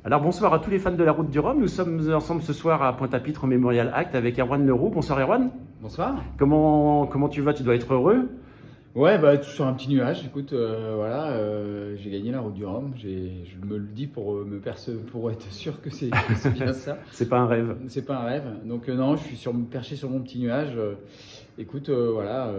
Alors bonsoir à tous les fans de la Route du Rhum. Nous sommes ensemble ce soir à Pointe-à-Pitre au Memorial Act avec Erwan Leroux. Bonsoir Erwan. Bonsoir. Comment tu vas? Tu dois être heureux. Ouais, bah, sur un petit nuage. Écoute, voilà, j'ai gagné la route du Rhum. Je me le dis pour pour être sûr que c'est bien ça. C'est pas un rêve. C'est pas un rêve. Donc non, je suis perché sur mon petit nuage. Écoute, voilà.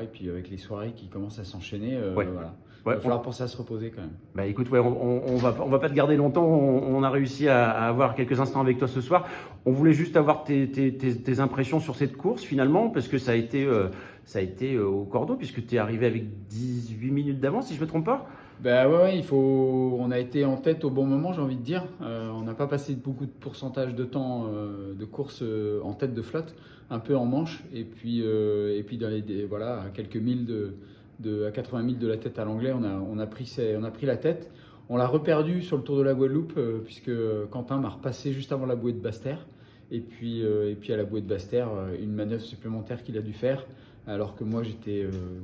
Et puis avec les soirées qui commencent à s'enchaîner, Ouais. voilà. Ouais, Il va falloir penser à se reposer quand même. Bah écoute, ouais, on va pas te garder longtemps. On a réussi à avoir quelques instants avec toi ce soir. On voulait juste avoir tes impressions sur cette course finalement, parce que ça a été au cordeau, puisque tu es arrivé avec 18 minutes d'avance, si je me trompe pas. Bah ouais, on a été en tête au bon moment, j'ai envie de dire. On n'a pas passé beaucoup de pourcentage de temps de course en tête de flotte, un peu en manche, et puis voilà, à quelques milles à 80 milles de la tête à l'anglais, on a pris la tête. On l'a reperdu sur le Tour de la Guadeloupe, puisque Quentin m'a repassé juste avant la bouée de Basse-Terre. Et puis à la bouée de Basse-Terre, une manœuvre supplémentaire qu'il a dû faire, alors que moi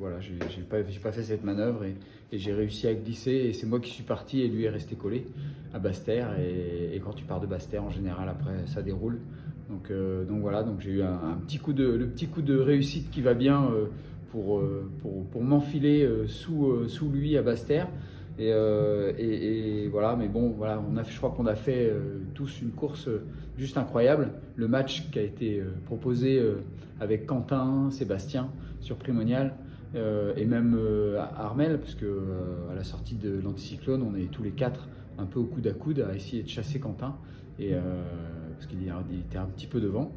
voilà, j'ai pas fait cette manœuvre et j'ai réussi à glisser, et c'est moi qui suis parti et lui est resté collé à Basse-Terre, et quand tu pars de Basse-Terre en général après ça déroule. Donc voilà, donc j'ai eu le petit coup de réussite qui va bien pour m'enfiler sous lui à Basse-Terre. Et voilà, mais bon, voilà, je crois qu'on a fait tous une course juste incroyable. Le match qui a été proposé avec Quentin, Sébastien sur Primonial, et même Armel, parce que à la sortie de l'anticyclone, on est tous les quatre un peu au coude à coude à essayer de chasser Quentin, parce qu'il était un petit peu devant.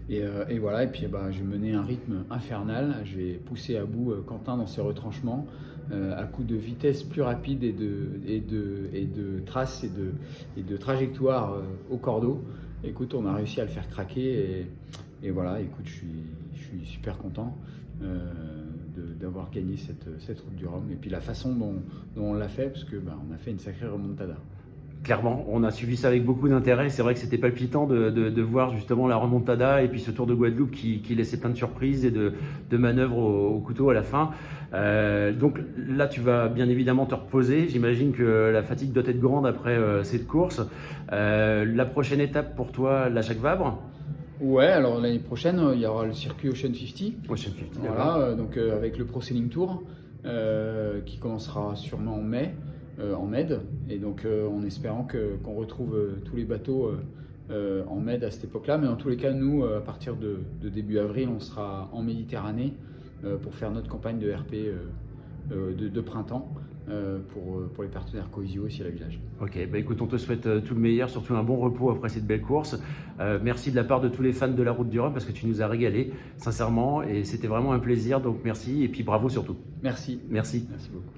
Et voilà, et puis j'ai mené un rythme infernal. J'ai poussé à bout Quentin dans ses retranchements à coup de vitesse plus rapide et de traces et de trajectoire au cordeau. Écoute, on a réussi à le faire craquer, et voilà, écoute, je suis super content d'avoir gagné cette route du Rhum, et puis la façon dont on l'a fait, parce que on a fait une sacrée remontada. Clairement, on a suivi ça avec beaucoup d'intérêt. C'est vrai que c'était palpitant de voir justement la remontada et puis ce Tour de Guadeloupe qui laissait plein de surprises et de manœuvres au couteau à la fin. Donc là, tu vas bien évidemment te reposer. J'imagine que la fatigue doit être grande après cette course. La prochaine étape pour toi, la Jacques Vabre. Ouais, alors l'année prochaine, il y aura le circuit Ocean 50. Ocean 50, voilà, donc avec le Pro Sailing Tour qui commencera sûrement en mai. En Med, et donc en espérant qu'on retrouve tous les bateaux en Med à cette époque-là, mais dans tous les cas, nous, à partir de début avril, on sera en Méditerranée pour faire notre campagne de RP de printemps pour les partenaires Coesio ici à la Village. Ok, bah écoute, on te souhaite tout le meilleur, surtout un bon repos après cette belle course. Merci de la part de tous les fans de la Route du Rhum, parce que tu nous as régalé, sincèrement, et c'était vraiment un plaisir, donc merci, et puis bravo surtout. Merci. Merci. Merci beaucoup.